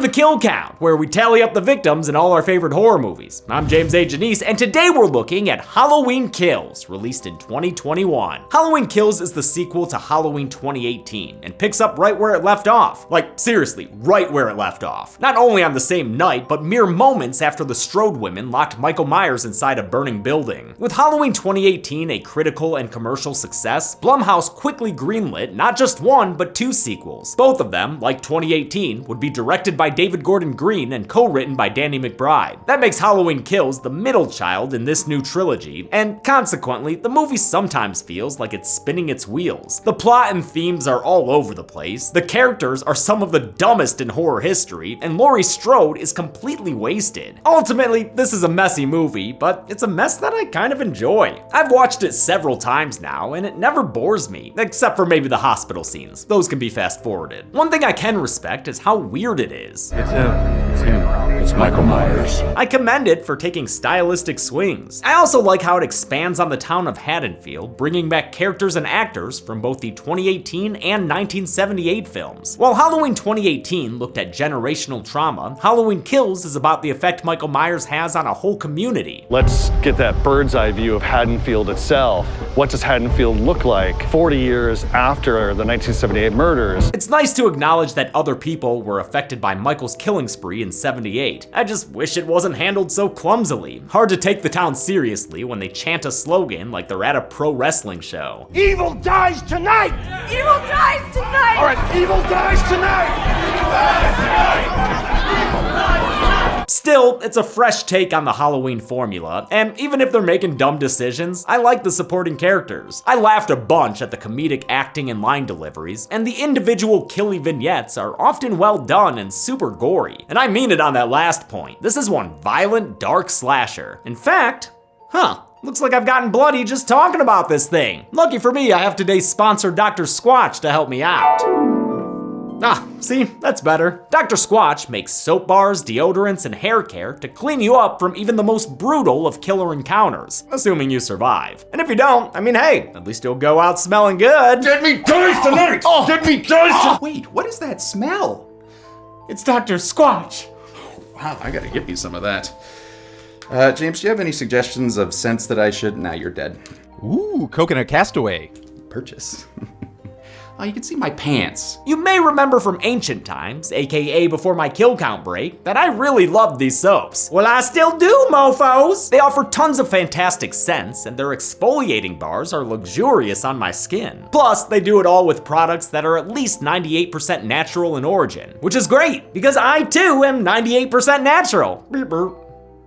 to the Kill Count, where we tally up the victims in all our favorite horror movies. I'm James A. Janice, and today we're looking at Halloween Kills, released in 2021. Halloween Kills is the sequel to Halloween 2018, and picks up right where it left off. Like, seriously, right where it left off. Not only on the same night, but mere moments after the Strode women locked Michael Myers inside a burning building. With Halloween 2018 a critical and commercial success, Blumhouse quickly greenlit not just one, but two sequels. Both of them, like 2018, would be directed by David Gordon Green and co-written by Danny McBride. That makes Halloween Kills the middle child in this new trilogy, and consequently, the movie sometimes feels like it's spinning its wheels. The plot and themes are all over the place, the characters are some of the dumbest in horror history, and Laurie Strode is completely wasted. Ultimately, this is a messy movie, but it's a mess that I kind of enjoy. I've watched it several times now, and it never bores me, except for maybe the hospital scenes. Those can be fast forwarded. One thing I can respect is how weird it is. It's him. It's Michael Myers. I commend it for taking stylistic swings. I also like how it expands on the town of Haddonfield, bringing back characters and actors from both the 2018 and 1978 films. While Halloween 2018 looked at generational trauma, Halloween Kills is about the effect Michael Myers has on a whole community. Let's get that bird's eye view of Haddonfield itself. What does Haddonfield look like 40 years after the 1978 murders? It's nice to acknowledge that other people were affected by Michael's killing spree in '78. I just wish it wasn't handled so clumsily. Hard to take the town seriously when they chant a slogan like they're at a pro wrestling show. Evil dies tonight! Evil dies tonight! All right, evil dies tonight! Evil dies tonight! Still, it's a fresh take on the Halloween formula, and even if they're making dumb decisions, I like the supporting characters. I laughed a bunch at the comedic acting and line deliveries, and the individual killy vignettes are often well done and super gory. And I mean it on that last point. This is one violent, dark slasher. In fact, looks like I've gotten bloody just talking about this thing. Lucky for me, I have today's sponsor, Dr. Squatch, to help me out. See, that's better. Dr. Squatch makes soap bars, deodorants, and hair care to clean you up from even the most brutal of killer encounters, assuming you survive. And if you don't, I mean, hey, at least you'll go out smelling good. Dead meat dies tonight! Dead meat dies tonight! Wait, what is that smell? It's Dr. Squatch. Wow, I gotta give you some of that. James, do you have any suggestions of scents that I should... Nah, you're dead. Ooh, coconut castaway. Purchase. Oh, you can see my pants. You may remember from ancient times, aka before my kill count break, that I really loved these soaps. Well, I still do, mofos! They offer tons of fantastic scents, and their exfoliating bars are luxurious on my skin. Plus, they do it all with products that are at least 98% natural in origin, which is great, because I too am 98% natural. Beep, beep.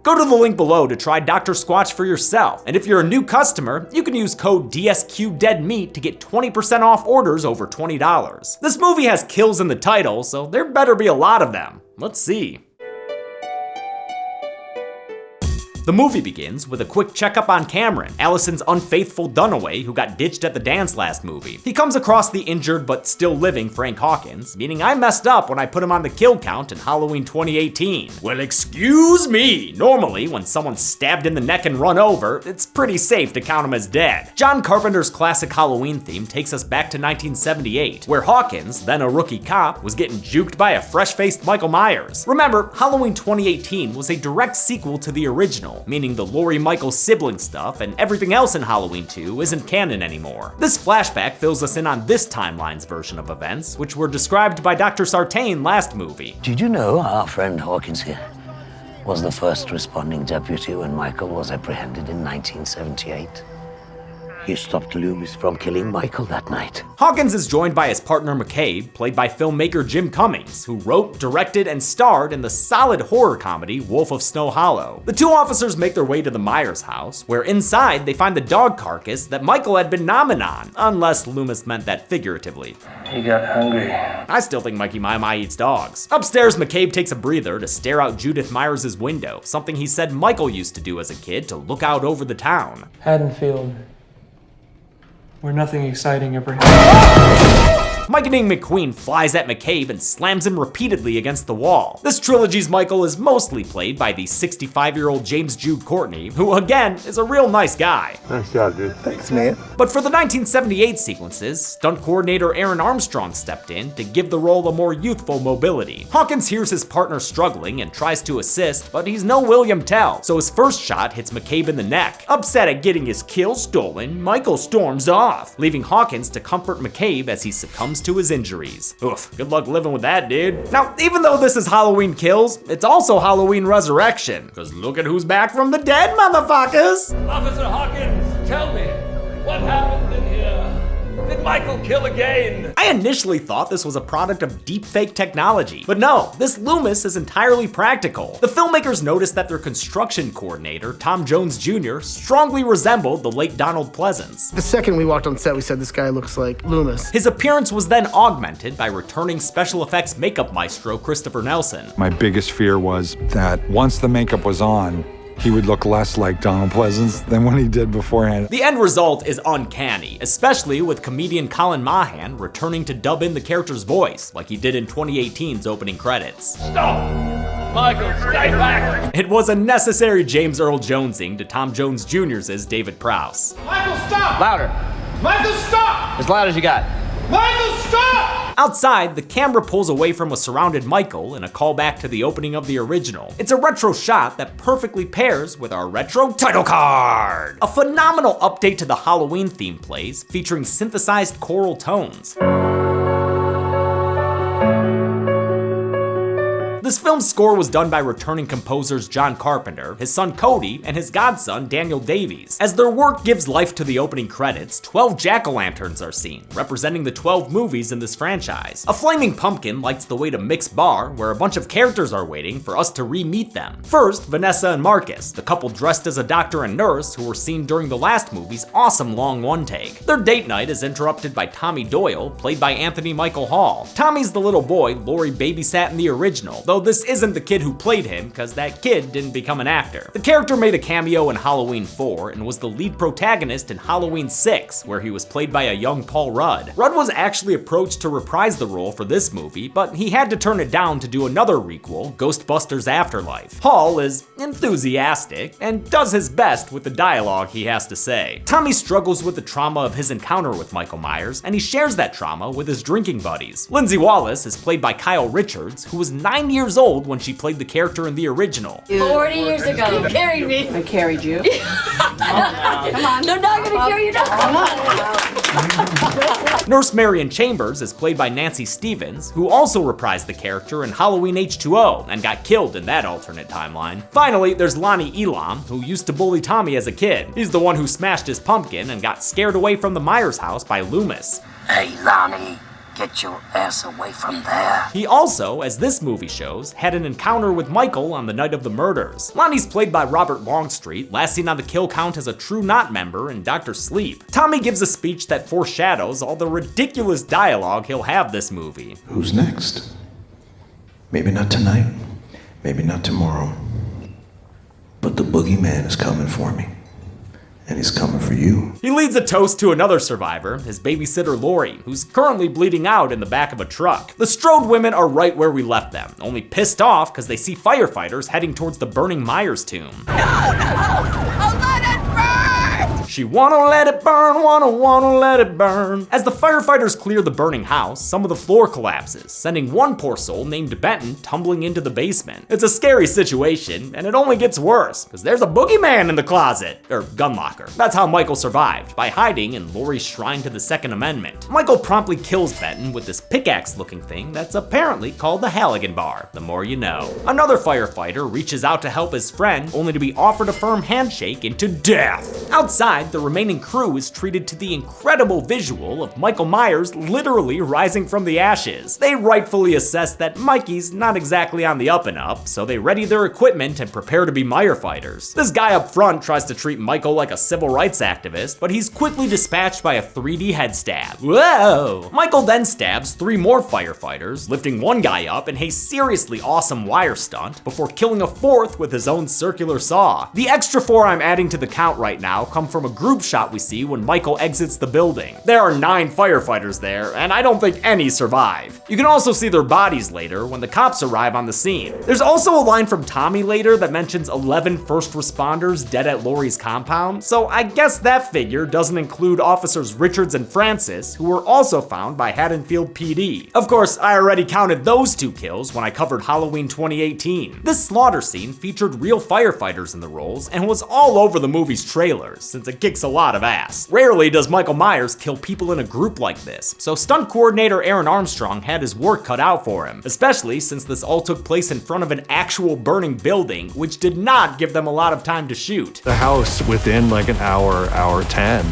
Go to the link below to try Dr. Squatch for yourself, and if you're a new customer, you can use code DSQDeadMeat to get 20% off orders over $20. This movie has kills in the title, so there better be a lot of them. Let's see. The movie begins with a quick checkup on Cameron, Allison's unfaithful Dunaway who got ditched at the dance last movie. He comes across the injured but still living Frank Hawkins, meaning I messed up when I put him on the kill count in Halloween 2018. Well, excuse me! Normally, when someone's stabbed in the neck and run over, it's pretty safe to count him as dead. John Carpenter's classic Halloween theme takes us back to 1978, where Hawkins, then a rookie cop, was getting juked by a fresh-faced Michael Myers. Remember, Halloween 2018 was a direct sequel to the original, meaning the Laurie Michael sibling stuff and everything else in Halloween 2 isn't canon anymore. This flashback fills us in on this timeline's version of events, which were described by Dr. Sartain last movie. Did you know our friend Hawkins here was the first responding deputy when Michael was apprehended in 1978? You stopped Loomis from killing Michael that night. Hawkins is joined by his partner McCabe, played by filmmaker Jim Cummings, who wrote, directed, and starred in the solid horror comedy Wolf of Snow Hollow. The two officers make their way to the Myers house, where inside they find the dog carcass that Michael had been nomming on, unless Loomis meant that figuratively. He got hungry. I still think Mikey My eats dogs. Upstairs, McCabe takes a breather to stare out Judith Myers' window, something he said Michael used to do as a kid to look out over the town. Haddonfield, where nothing exciting ever happened. Mikening McQueen flies at McCabe and slams him repeatedly against the wall. This trilogy's Michael is mostly played by the 65-year-old James Jude Courtney, who again is a real nice guy. Nice job, dude. Thanks, man. But for the 1978 sequences, stunt coordinator Aaron Armstrong stepped in to give the role a more youthful mobility. Hawkins hears his partner struggling and tries to assist, but he's no William Tell, so his first shot hits McCabe in the neck. Upset at getting his kill stolen, Michael storms off, leaving Hawkins to comfort McCabe as he succumbs to his injuries. Oof, good luck living with that, dude. Now, even though this is Halloween Kills, it's also Halloween Resurrection, because look at who's back from the dead, motherfuckers! Officer Hawkins, tell me, what happened in here? Did Michael kill again? I initially thought this was a product of deepfake technology, but no, this Loomis is entirely practical. The filmmakers noticed that their construction coordinator, Tom Jones Jr., strongly resembled the late Donald Pleasance. The second we walked on set, we said this guy looks like Loomis. His appearance was then augmented by returning special effects makeup maestro Christopher Nelson. My biggest fear was that once the makeup was on, he would look less like Donald Pleasance than when he did beforehand. The end result is uncanny, especially with comedian Colin Mahan returning to dub in the character's voice, like he did in 2018's opening credits. Stop! Michael, stay back! It was a necessary James Earl Jonesing to Tom Jones Jr.'s David Prowse. Michael, stop! Louder. Michael, stop! As loud as you got. Michael, stop! Outside, the camera pulls away from a surrounded Michael in a callback to the opening of the original. It's a retro shot that perfectly pairs with our retro title card. A phenomenal update to the Halloween theme plays, featuring synthesized choral tones. This film's score was done by returning composers John Carpenter, his son Cody, and his godson Daniel Davies. As their work gives life to the opening credits, 12 jack-o'-lanterns are seen, representing the 12 movies in this franchise. A flaming pumpkin lights the way to Mick's bar, where a bunch of characters are waiting for us to re-meet them. First, Vanessa and Marcus, the couple dressed as a doctor and nurse who were seen during the last movie's awesome long one-take. Their date night is interrupted by Tommy Doyle, played by Anthony Michael Hall. Tommy's the little boy Laurie babysat in the original, though this isn't the kid who played him, because that kid didn't become an actor. The character made a cameo in Halloween 4 and was the lead protagonist in Halloween 6, where he was played by a young Paul Rudd. Rudd was actually approached to reprise the role for this movie, but he had to turn it down to do another requel, Ghostbusters Afterlife. Hall is enthusiastic and does his best with the dialogue he has to say. Tommy struggles with the trauma of his encounter with Michael Myers, and he shares that trauma with his drinking buddies. Lindsay Wallace is played by Kyle Richards, who was 9 years old when she played the character in the original. 40 years ago, you carried me. I carried you. Come on. No, not gonna carry you now. Nurse Marion Chambers is played by Nancy Stevens, who also reprised the character in Halloween H2O and got killed in that alternate timeline. Finally, there's Lonnie Elam, who used to bully Tommy as a kid. He's the one who smashed his pumpkin and got scared away from the Myers house by Loomis. Hey, Lonnie, get your ass away from there. He also, as this movie shows, had an encounter with Michael on the night of the murders. Lonnie's played by Robert Longstreet, last seen on the kill count as a True Knot member in Dr. Sleep. Tommy gives a speech that foreshadows all the ridiculous dialogue he'll have this movie. Who's next? Maybe not tonight, maybe not tomorrow, but the boogeyman is coming for me. And he's coming for you. He leads a toast to another survivor, his babysitter Lori, who's currently bleeding out in the back of a truck. The Strode women are right where we left them, only pissed off because they see firefighters heading towards the burning Myers tomb. No! I'll let it burn! She wanna let it burn, wanna let it burn. As the firefighters clear the burning house, some of the floor collapses, sending one poor soul named Benton tumbling into the basement. It's a scary situation, and it only gets worse, because there's a boogeyman in the closet, or gun locker. That's how Michael survived, by hiding in Laurie's shrine to the Second Amendment. Michael promptly kills Benton with this pickaxe-looking thing that's apparently called the Halligan bar, the more you know. Another firefighter reaches out to help his friend, only to be offered a firm handshake into death. Outside, the remaining crew is treated to the incredible visual of Michael Myers literally rising from the ashes. They rightfully assess that Mikey's not exactly on the up and up, so they ready their equipment and prepare to be Meyer fighters. This guy up front tries to treat Michael like a civil rights activist, but he's quickly dispatched by a 3D head stab. Whoa! Michael then stabs 3 more firefighters, lifting one guy up in a seriously awesome wire stunt before killing a 4th with his own circular saw. The extra 4 I'm adding to the count right now come from a group shot we see when Michael exits the building. There are 9 firefighters there, and I don't think any survive. You can also see their bodies later when the cops arrive on the scene. There's also a line from Tommy later that mentions 11 first responders dead at Laurie's compound, so I guess that figure doesn't include officers Richards and Francis, who were also found by Haddonfield PD. Of course, I already counted those 2 kills when I covered Halloween 2018. This slaughter scene featured real firefighters in the roles and was all over the movie's trailers, since it kicks a lot of ass. Rarely does Michael Myers kill people in a group like this, so stunt coordinator Aaron Armstrong had his work cut out for him, especially since this all took place in front of an actual burning building, which did not give them a lot of time to shoot. The house within like an hour, hour 10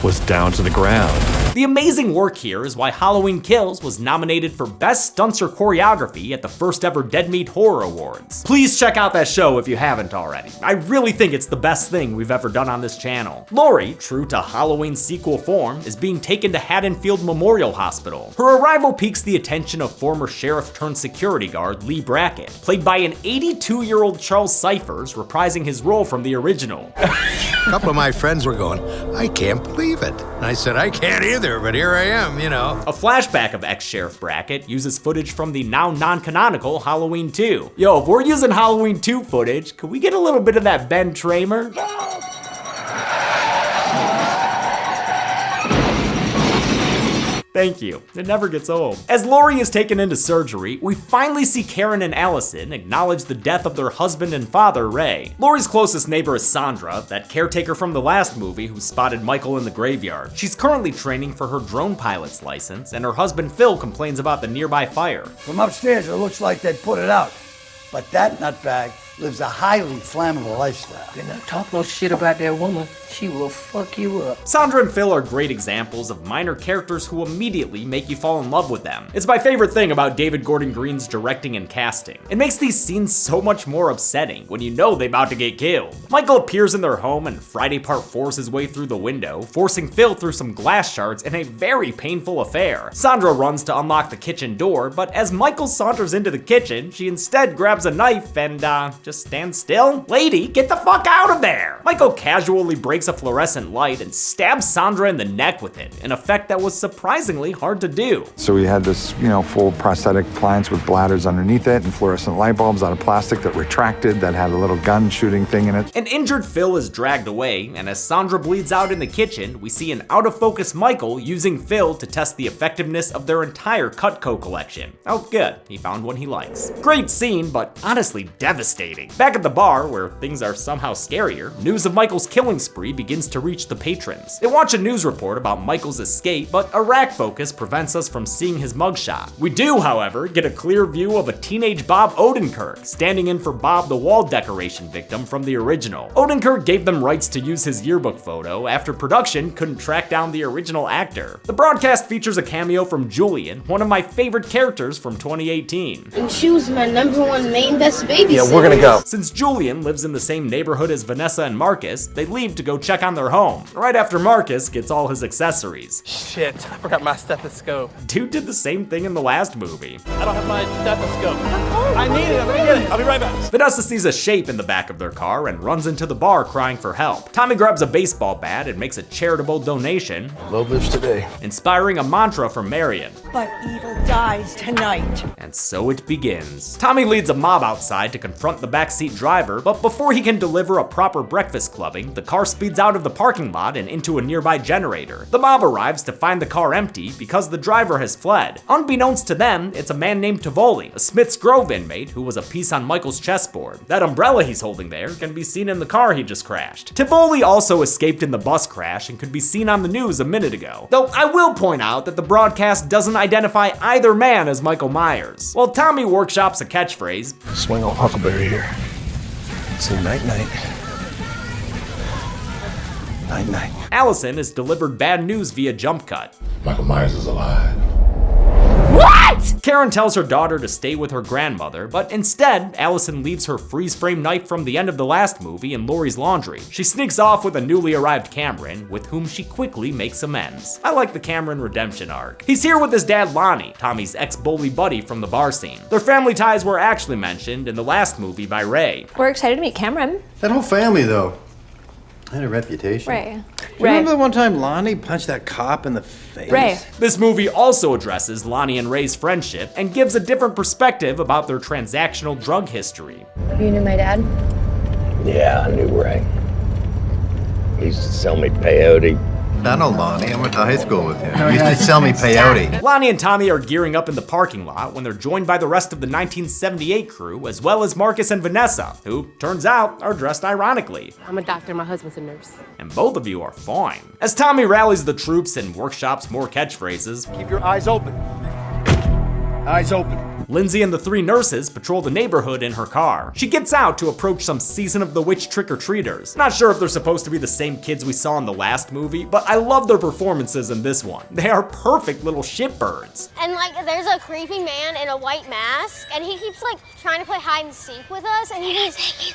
was down to the ground. The amazing work here is why Halloween Kills was nominated for Best Stunts or Choreography at the first ever Dead Meat Horror Awards. Please check out that show if you haven't already. I really think it's the best thing we've ever done on this channel. Laurie, true to Halloween sequel form, is being taken to Haddonfield Memorial Hospital. Her arrival piques the attention of former sheriff turned security guard Lee Brackett, played by an 82-year-old Charles Cyphers, reprising his role from the original. A couple of my friends were going, I can't believe it. And I said, I can't either, but here I am, you know. A flashback of ex-Sheriff Brackett uses footage from the now non-canonical Halloween 2. Yo, if we're using Halloween 2 footage, could we get a little bit of that Ben Tramer? Thank you. It never gets old. As Laurie is taken into surgery, we finally see Karen and Allison acknowledge the death of their husband and father, Ray. Laurie's closest neighbor is Sandra, that caretaker from the last movie who spotted Michael in the graveyard. She's currently training for her drone pilot's license, and her husband Phil complains about the nearby fire. From upstairs, it looks like they put it out. But that nutbag lives a highly flammable lifestyle. Do not talk no shit about that woman. She will fuck you up. Sandra and Phil are great examples of minor characters who immediately make you fall in love with them. It's my favorite thing about David Gordon Green's directing and casting. It makes these scenes so much more upsetting when you know they're about to get killed. Michael appears in their home and Friday Part 4s his way through the window, forcing Phil through some glass shards in a very painful affair. Sandra runs to unlock the kitchen door, but as Michael saunters into the kitchen, she instead grabs a knife and just stands still. Lady, get the fuck out of there! Michael casually breaks a fluorescent light and stabs Sandra in the neck with it, an effect that was surprisingly hard to do. So we had this, full prosthetic appliance with bladders underneath it and fluorescent light bulbs out of plastic that retracted that had a little gun shooting thing in it. An injured Phil is dragged away, and as Sandra bleeds out in the kitchen, we see an out-of-focus Michael using Phil to test the effectiveness of their entire Cutco collection. Oh good, he found one he likes. Great scene, but honestly devastating. Back at the bar, where things are somehow scarier, news of Michael's killing spree begins to reach the patrons. They watch a news report about Michael's escape, but a rack focus prevents us from seeing his mugshot. We do, however, get a clear view of a teenage Bob Odenkirk standing in for Bob the wall decoration victim from the original. Odenkirk gave them rights to use his yearbook photo after production couldn't track down the original actor. The broadcast features a cameo from Julian, one of my favorite characters from 2018. And she was my #1 main best babysitter. Yeah, we're gonna go. Since Julian lives in the same neighborhood as Vanessa and Marcus, they leave to go check on their home, right after Marcus gets all his accessories. Shit, I forgot my stethoscope. Dude did the same thing in the last movie. I don't have my stethoscope. I need it, I'm gonna get it. I'll be right back. Vanessa sees a shape in the back of their car and runs into the bar crying for help. Tommy grabs a baseball bat and makes a charitable donation. Low lives today. Inspiring a mantra from Marion. But evil dies tonight. And so it begins. Tommy leads a mob outside to confront the backseat driver, but before he can deliver a proper breakfast clubbing, the car speeds out of the parking lot and into a nearby generator. The mob arrives to find the car empty because the driver has fled. Unbeknownst to them, it's a man named Tivoli, a Smith's Grove inmate who was a piece on Michael's chessboard. That umbrella he's holding there can be seen in the car he just crashed. Tivoli also escaped in the bus crash and could be seen on the news a minute ago. Though I will point out that the broadcast doesn't identify either man as Michael Myers. While Tommy workshops a catchphrase, Swing on Huckleberry here. Say night-night. Night-night. Allison is delivered bad news via jump cut. Michael Myers is alive. What? Karen tells her daughter to stay with her grandmother, but instead, Allison leaves her freeze-frame knife from the end of the last movie in Laurie's laundry. She sneaks off with a newly arrived Cameron, with whom she quickly makes amends. I like the Cameron redemption arc. He's here with his dad Lonnie, Tommy's ex-bully buddy from the bar scene. Their family ties were actually mentioned in the last movie by Ray. We're excited to meet Cameron. That whole family, though. I had a reputation. Ray. Remember the one time Lonnie punched that cop in the face? Ray. This movie also addresses Lonnie and Ray's friendship and gives a different perspective about their transactional drug history. You knew my dad? Yeah, I knew Ray. He used to sell me peyote. I know Lonnie. I went to high school with him. He used to sell me peyote. Lonnie and Tommy are gearing up in the parking lot when they're joined by the rest of the 1978 crew, as well as Marcus and Vanessa, who, turns out, are dressed ironically. I'm a doctor, my husband's a nurse. And both of you are fine. As Tommy rallies the troops and workshops more catchphrases, Keep your eyes open. Eyes open. Lindsay and the three nurses patrol the neighborhood in her car. She gets out to approach some Season of the Witch trick-or-treaters. Not sure if they're supposed to be the same kids we saw in the last movie, but I love their performances in this one. They are perfect little shitbirds. And like, there's a creepy man in a white mask, and he keeps like trying to play hide and seek with us, and he's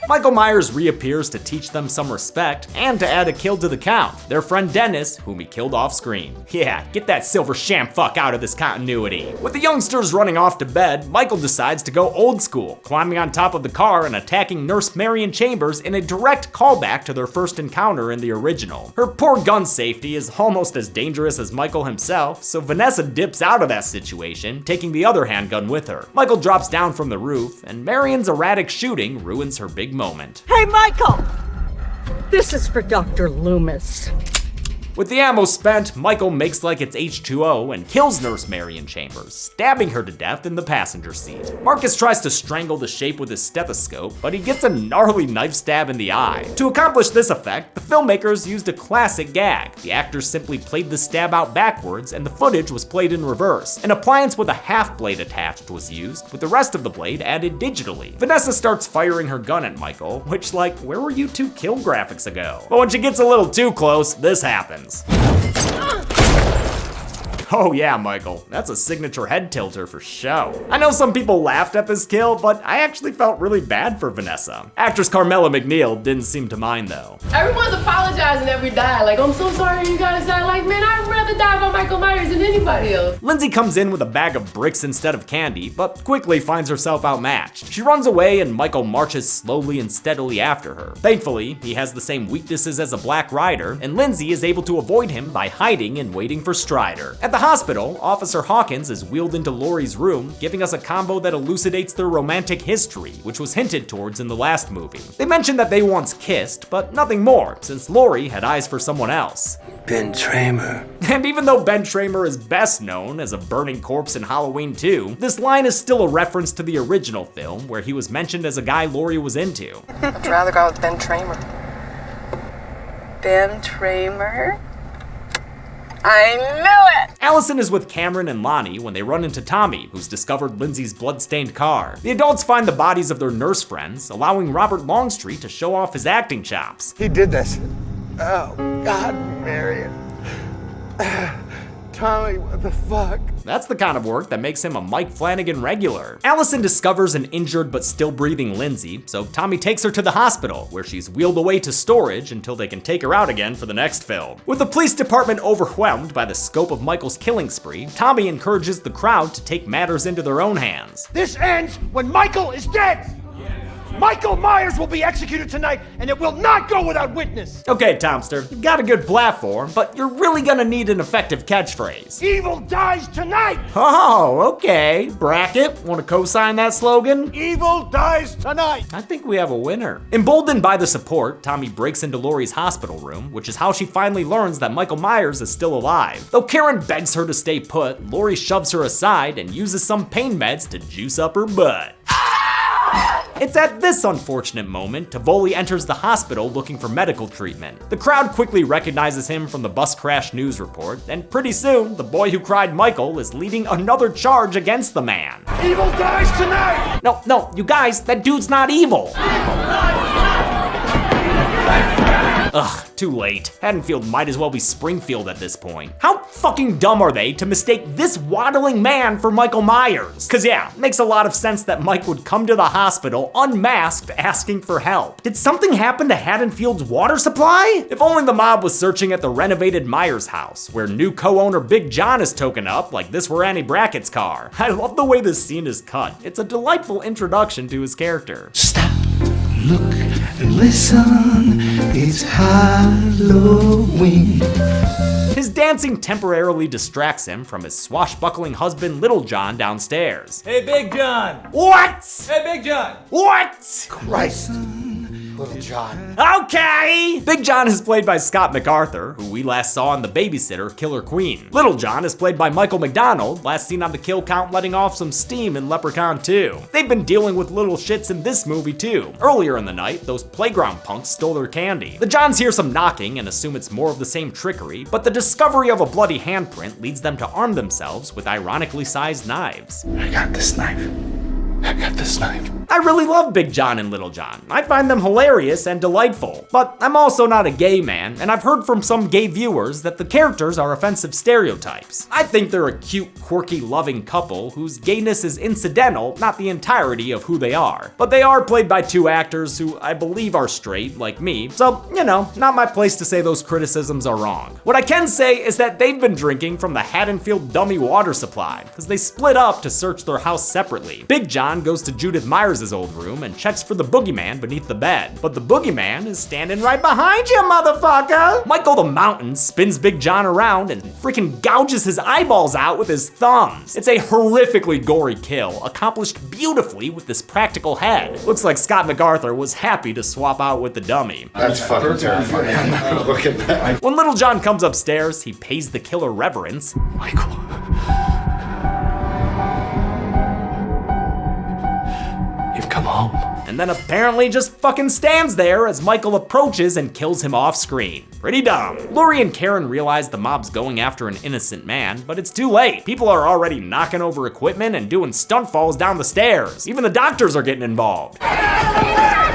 Michael Myers reappears to teach them some respect and to add a kill to the count. Their friend Dennis, whom he killed off screen. Yeah, get that silver sham fuck out of this continuity. With the youngsters running off to bed, Michael decides to go old school, climbing on top of the car and attacking Nurse Marion Chambers in a direct callback to their first encounter in the original. Her poor gun safety is almost as dangerous as Michael himself, so Vanessa dips out of that situation, taking the other handgun with her. Michael drops down from the roof, and Marion's erratic shooting ruins her big moment. Hey, Michael! This is for Dr. Loomis. With the ammo spent, Michael makes like it's H2O and kills Nurse Marion Chambers, stabbing her to death in the passenger seat. Marcus tries to strangle the shape with his stethoscope, but he gets a gnarly knife stab in the eye. To accomplish this effect, the filmmakers used a classic gag. The actors simply played the stab out backwards and the footage was played in reverse. An appliance with a half blade attached was used, with the rest of the blade added digitally. Vanessa starts firing her gun at Michael, which like, where were you two kill graphics ago? But when she gets a little too close, this happens. Oh yeah, Michael, that's a signature head tilter for show. I know some people laughed at this kill, but I actually felt really bad for Vanessa. Actress Carmela McNeil didn't seem to mind though. Everyone's apologizing every die. Like, I'm so sorry you guys died. Like, man, I'd rather die by Michael Myers than anybody else. Lindsay comes in with a bag of bricks instead of candy, but quickly finds herself outmatched. She runs away and Michael marches slowly and steadily after her. Thankfully, he has the same weaknesses as a Black Rider, and Lindsay is able to avoid him by hiding and waiting for Strider. At the hospital, Officer Hawkins is wheeled into Laurie's room, giving us a combo that elucidates their romantic history, which was hinted towards in the last movie. They mentioned that they once kissed, but nothing more, since Laurie had eyes for someone else. Ben Tramer. And even though Ben Tramer is best known as a burning corpse in Halloween 2, this line is still a reference to the original film, where he was mentioned as a guy Laurie was into. I'd rather go with Ben Tramer. Ben Tramer? I knew it! Allison is with Cameron and Lonnie when they run into Tommy, who's discovered Lindsay's blood-stained car. The adults find the bodies of their nurse friends, allowing Robert Longstreet to show off his acting chops. He did this. Oh, God, Marion. Tommy, what the fuck? That's the kind of work that makes him a Mike Flanagan regular. Allison discovers an injured but still breathing Lindsay, so Tommy takes her to the hospital, where she's wheeled away to storage until they can take her out again for the next film. With the police department overwhelmed by the scope of Michael's killing spree, Tommy encourages the crowd to take matters into their own hands. This ends when Michael is dead! Michael Myers will be executed tonight, and it will not go without witness! Okay, Tomster, you've got a good platform, but you're really gonna need an effective catchphrase. Evil dies tonight! Oh, okay. Bracket, wanna co-sign that slogan? Evil dies tonight! I think we have a winner. Emboldened by the support, Tommy breaks into Laurie's hospital room, which is how she finally learns that Michael Myers is still alive. Though Karen begs her to stay put, Laurie shoves her aside and uses some pain meds to juice up her butt. It's at this unfortunate moment Tivoli enters the hospital looking for medical treatment. The crowd quickly recognizes him from the bus crash news report, and pretty soon, the boy who cried Michael is leading another charge against the man. Evil dies tonight! No, you guys, that dude's not evil. Ugh, too late. Haddonfield might as well be Springfield at this point. How fucking dumb are they to mistake this waddling man for Michael Myers? Cause yeah, makes a lot of sense that Mike would come to the hospital unmasked asking for help. Did something happen to Haddonfield's water supply? If only the mob was searching at the renovated Myers house, where new co-owner Big John is token up like this were Annie Brackett's car. I love the way this scene is cut. It's a delightful introduction to his character. Stop. Look and listen, it's Halloween. His dancing temporarily distracts him from his swashbuckling husband Little John downstairs. Hey, Big John. What? Hey, Big John. What? Christ. Little John. Okay! Big John is played by Scott MacArthur, who we last saw in The Babysitter, Killer Queen. Little John is played by Michael McDonald, last seen on the kill count letting off some steam in Leprechaun 2. They've been dealing with little shits in this movie too. Earlier in the night, those playground punks stole their candy. The Johns hear some knocking and assume it's more of the same trickery, but the discovery of a bloody handprint leads them to arm themselves with ironically sized knives. I got this knife. I got this knife. I really love Big John and Little John. I find them hilarious and delightful. But I'm also not a gay man, and I've heard from some gay viewers that the characters are offensive stereotypes. I think they're a cute, quirky, loving couple whose gayness is incidental, not the entirety of who they are. But they are played by two actors who I believe are straight, like me, so, you know, not my place to say those criticisms are wrong. What I can say is that they've been drinking from the Haddonfield dummy water supply, because they split up to search their house separately. Big John goes to Judith Myers' old room and checks for the boogeyman beneath the bed. But the boogeyman is standing right behind you, motherfucker! Michael the Mountain spins Big John around and freaking gouges his eyeballs out with his thumbs. It's a horrifically gory kill, accomplished beautifully with this practical head. Looks like Scott MacArthur was happy to swap out with the dummy. That's fucking terrifying. I'm not gonna look at that. When Little John comes upstairs, he pays the killer reverence. Michael. You've come home. And then apparently just fucking stands there as Michael approaches and kills him off screen. Pretty dumb. Laurie and Karen realize the mob's going after an innocent man, but it's too late. People are already knocking over equipment and doing stunt falls down the stairs. Even the doctors are getting involved.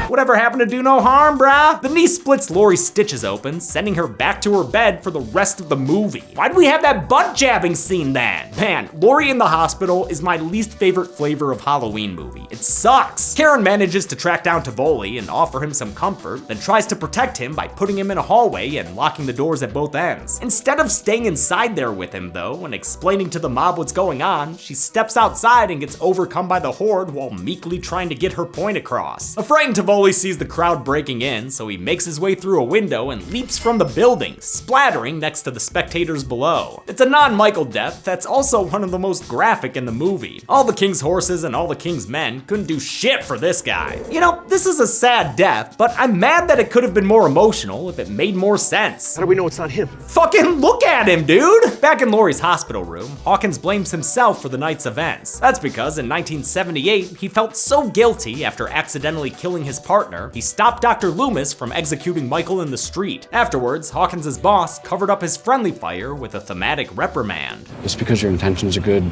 Whatever happened to do no harm, brah? The knee splits Laurie's stitches open, sending her back to her bed for the rest of the movie. Why'd we have that butt jabbing scene then? Man, Laurie in the hospital is my least favorite flavor of Halloween movie. It sucks. Karen manages to track down Tivoli and offer him some comfort, then tries to protect him by putting him in a hallway and locking the doors at both ends. Instead of staying inside there with him though, and explaining to the mob what's going on, she steps outside and gets overcome by the horde while meekly trying to get her point across. A frightened Tivoli sees the crowd breaking in, so he makes his way through a window and leaps from the building, splattering next to the spectators below. It's a non-Michael death that's also one of the most graphic in the movie. All the king's horses and all the king's men couldn't do shit for this guy. You know, this is a sad death, but I'm mad that it could have been more emotional if it made more sense. How do we know it's not him? Fucking look at him, dude! Back in Laurie's hospital room, Hawkins blames himself for the night's events. That's because in 1978, he felt so guilty after accidentally killing his partner, he stopped Dr. Loomis from executing Michael in the street. Afterwards, Hawkins' boss covered up his friendly fire with a thematic reprimand. Just because your intentions are good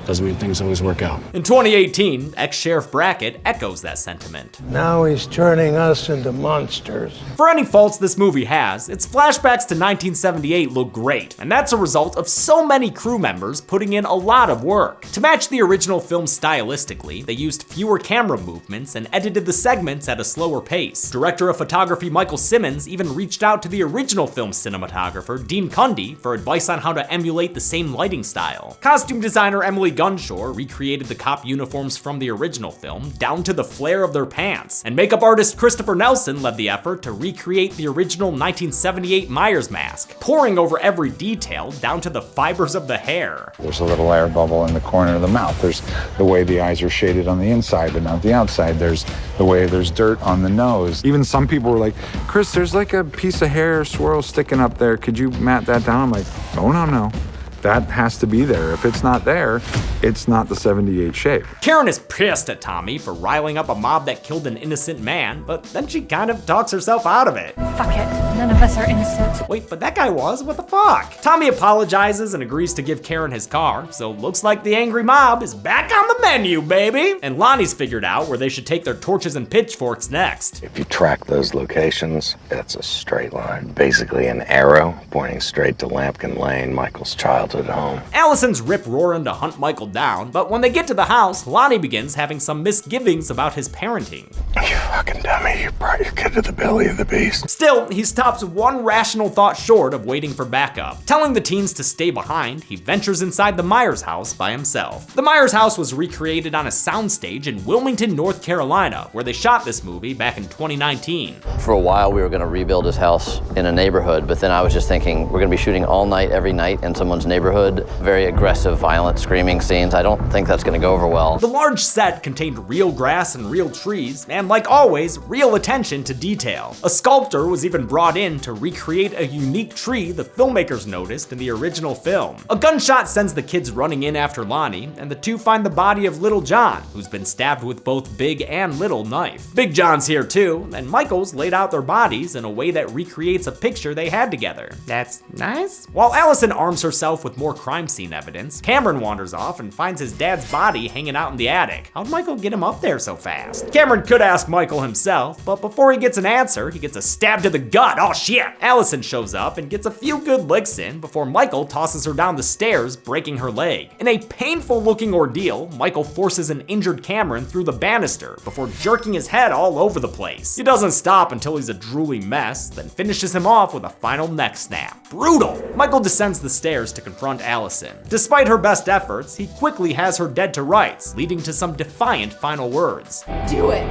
doesn't mean things always work out. In 2018, ex-Sheriff Brackett echoes that sentiment. Now he's turning us into monsters. For any faults this movie has, its flashbacks to 1978 look great, and that's a result of so many crew members putting in a lot of work. To match the original film stylistically, they used fewer camera movements and edited the segments at a slower pace. Director of photography Michael Simmons even reached out to the original film cinematographer Dean Cundy for advice on how to emulate the same lighting style. Costume designer Emily Gunshore recreated the cop uniforms from the original film down to the flare of their pants, and makeup artist Christopher Nelson led the effort to recreate the original 1978 Myers mask, pouring over every detail down to the fibers of the hair. There's a little air bubble in the corner of the mouth. There's the way the eyes are shaded on the inside but not the outside. There's the way there's dirt on the nose. Even some people were like, Chris, there's like a piece of hair swirl sticking up there. Could you mat that down? I'm like, oh, no. That has to be there. If it's not there, it's not the 78 shape. Karen is pissed at Tommy for riling up a mob that killed an innocent man, but then she kind of talks herself out of it. Fuck it. None of us are innocent. Wait, but that guy was? What the fuck? Tommy apologizes and agrees to give Karen his car, so looks like the angry mob is back on the menu, baby! And Lonnie's figured out where they should take their torches and pitchforks next. If you track those locations, it's a straight line. Basically an arrow pointing straight to Lampkin Lane, Michael's childhood felt at home. Allison's rip-roaring to hunt Michael down, but when they get to the house, Lonnie begins having some misgivings about his parenting. You fucking dummy, you brought your kid to the belly of the beast. Still, he stops one rational thought short of waiting for backup. Telling the teens to stay behind, he ventures inside the Myers house by himself. The Myers house was recreated on a soundstage in Wilmington, North Carolina, where they shot this movie back in 2019. For a while, we were gonna rebuild his house in a neighborhood, but then I was just thinking, we're gonna be shooting all night, every night in someone's neighborhood. Very aggressive, violent, screaming scenes. I don't think that's gonna go over well. The large set contained real grass and real trees, and like always, real attention to detail. A sculptor was even brought in to recreate a unique tree the filmmakers noticed in the original film. A gunshot sends the kids running in after Lonnie, and the two find the body of Little John, who's been stabbed with both Big and Little knife. Big John's here too, and Michael's laid out their bodies in a way that recreates a picture they had together. That's nice. While Allison arms herself with more crime scene evidence, Cameron wanders off and finds his dad's body hanging out in the attic. How'd Michael get him up there so fast? Cameron could ask Michael himself, but before he gets an answer, he gets a stab to the gut. Oh shit! Allison shows up and gets a few good licks in before Michael tosses her down the stairs, breaking her leg. In a painful looking ordeal, Michael forces an injured Cameron through the banister before jerking his head all over the place. He doesn't stop until he's a drooly mess, then finishes him off with a final neck snap. Brutal! Michael descends the stairs to confront Allison. Despite her best efforts, he quickly has her dead to rights, leading to some defiant final words. Do it!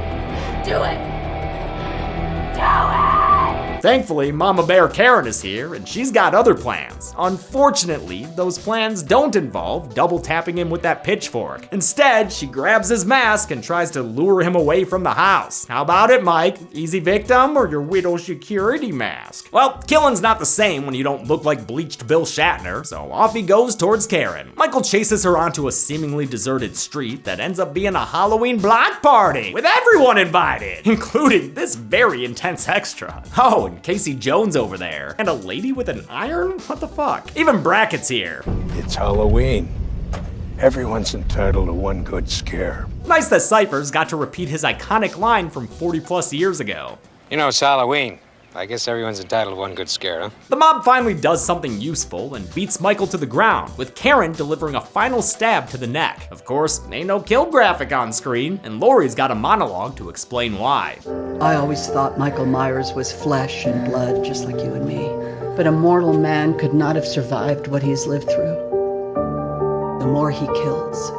Do it! Do it! Thankfully, Mama Bear Karen is here, and she's got other plans. Unfortunately, those plans don't involve double tapping him with that pitchfork. Instead, she grabs his mask and tries to lure him away from the house. How about it, Mike? Easy victim or your widow security mask? Well, killing's not the same when you don't look like bleached Bill Shatner, so off he goes towards Karen. Michael chases her onto a seemingly deserted street that ends up being a Halloween block party, with everyone invited, including this very intense extra. Oh, and Casey Jones over there. And a lady with an iron? What the fuck? Even Brackett's here. It's Halloween. Everyone's entitled to one good scare. Nice that Cyphers got to repeat his iconic line from 40 plus years ago. You know, it's Halloween. I guess everyone's entitled to one good scare, huh? The mob finally does something useful and beats Michael to the ground, with Karen delivering a final stab to the neck. Of course, ain't no kill graphic on screen, and Laurie's got a monologue to explain why. I always thought Michael Myers was flesh and blood, just like you and me. But a mortal man could not have survived what he's lived through. The more he kills,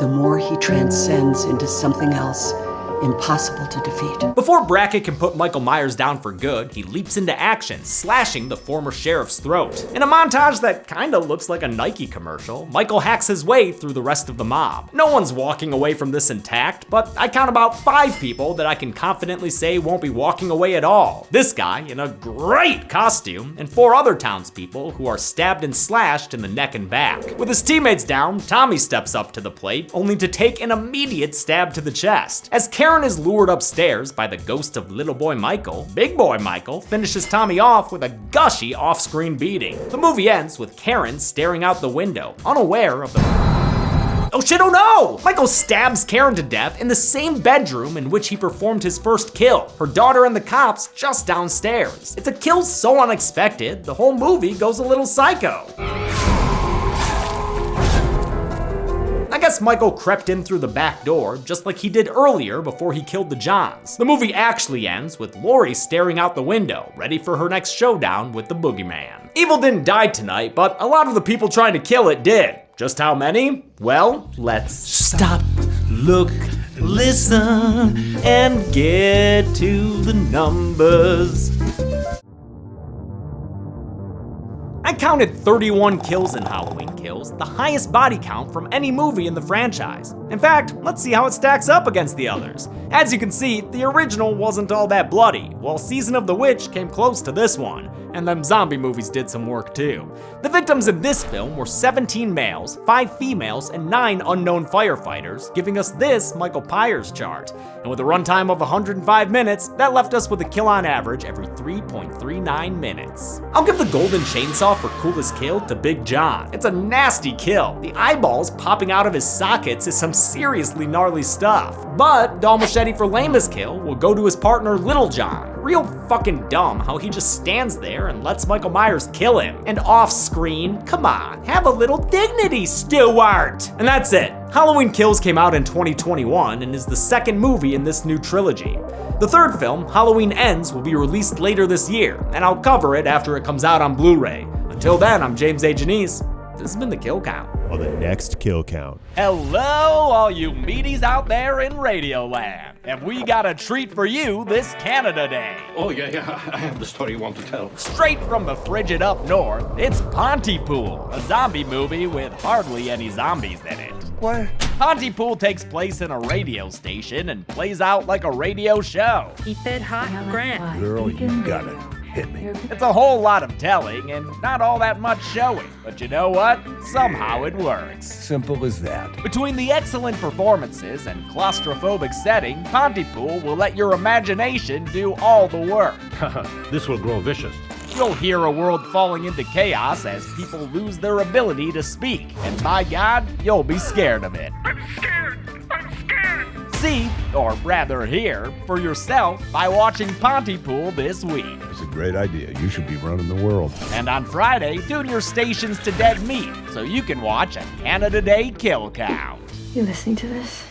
the more he transcends into something else impossible to defeat. Before Brackett can put Michael Myers down for good, he leaps into action, slashing the former sheriff's throat. In a montage that kinda looks like a Nike commercial, Michael hacks his way through the rest of the mob. No one's walking away from this intact, but I count about 5 people that I can confidently say won't be walking away at all. This guy in a great costume, and 4 other townspeople who are stabbed and slashed in the neck and back. With his teammates down, Tommy steps up to the plate, only to take an immediate stab to the chest. As Karen is lured upstairs by the ghost of little boy Michael, big boy Michael finishes Tommy off with a gushy off-screen beating. The movie ends with Karen staring out the window, unaware of the... Oh shit, oh no! Michael stabs Karen to death in the same bedroom in which he performed his first kill. Her daughter and the cops just downstairs. It's a kill so unexpected, the whole movie goes a little psycho. I guess Michael crept in through the back door, just like he did earlier before he killed the Johns. The movie actually ends with Laurie staring out the window, ready for her next showdown with the boogeyman. Evil didn't die tonight, but a lot of the people trying to kill it did. Just how many? Well, let's stop, look, listen, and get to the numbers. I counted 31 kills in Halloween Kills, the highest body count from any movie in the franchise. In fact, let's see how it stacks up against the others. As you can see, the original wasn't all that bloody, while Season of the Witch came close to this one, and them zombie movies did some work too. The victims in this film were 17 males, 5 females, and 9 unknown firefighters, giving us this Michael Myers chart. And with a runtime of 105 minutes, that left us with a kill on average every 3.39 minutes. I'll give the golden chainsaw for coolest kill to Big John. It's a nasty kill. The eyeballs popping out of his sockets is some seriously gnarly stuff. But Doll Machete for lamest kill will go to his partner Little John. Real fucking dumb how he just stands there and lets Michael Myers kill him. And off screen, come on, have a little dignity, Stewart! And that's it. Halloween Kills came out in 2021 and is the second movie in this new trilogy. The third film, Halloween Ends, will be released later this year, and I'll cover it after it comes out on Blu-ray. Until then, I'm James A. Janice. This has been The Kill Count. On the next Kill Count. Hello, all you meaties out there in Radioland. Have we got a treat for you this Canada Day? Oh, yeah, I have the story you want to tell. Straight from the frigid up north, it's Pontypool, a zombie movie with hardly any zombies in it. What? Pontypool takes place in a radio station and plays out like a radio show. Keep it hot and grand. Girl, you got it. Hit me. It's a whole lot of telling and not all that much showing, but you know what? Somehow it works. Simple as that. Between the excellent performances and claustrophobic setting, Pontypool will let your imagination do all the work. This will grow vicious. You'll hear a world falling into chaos as people lose their ability to speak, and by God, you'll be scared of it. I'm scared! See, or rather hear, for yourself by watching Pontypool this week. That's a great idea. You should be running the world. And on Friday, tune your stations to Dead Meat so you can watch a Canada Day Kill Count. You listening to this?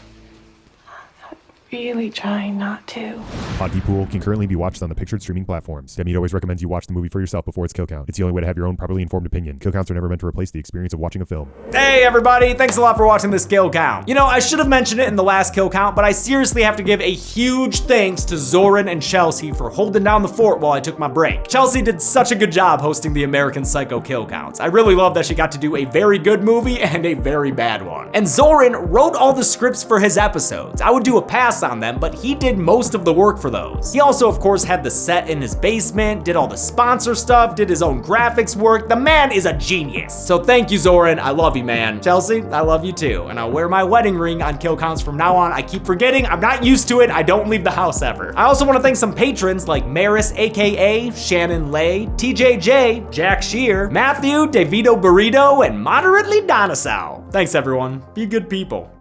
Really trying not to. Pontypool can currently be watched on the pictured streaming platforms. Demi always recommends you watch the movie for yourself before its kill count. It's the only way to have your own properly informed opinion. Kill counts are never meant to replace the experience of watching a film. Hey everybody, thanks a lot for watching this Kill Count. You know, I should have mentioned it in the last Kill Count, but I seriously have to give a huge thanks to Zoran and Chelsea for holding down the fort while I took my break. Chelsea did such a good job hosting the American Psycho Kill Counts. I really love that she got to do a very good movie and a very bad one. And Zoran wrote all the scripts for his episodes. I would do a pass on them, but he did most of the work for those. He also, of course, had the set in his basement, did all the sponsor stuff, did his own graphics work. The man is a genius. So thank you, Zoran. I love you, man. Chelsea, I love you too. And I'll wear my wedding ring on Kill Counts from now on. I keep forgetting. I'm not used to it. I don't leave the house ever. I also want to thank some patrons like Maris, aka Shannon Lay, TJJ, Jack Shear, Matthew, Davido Burrito, and Moderately Donisau. Thanks, everyone. Be good people.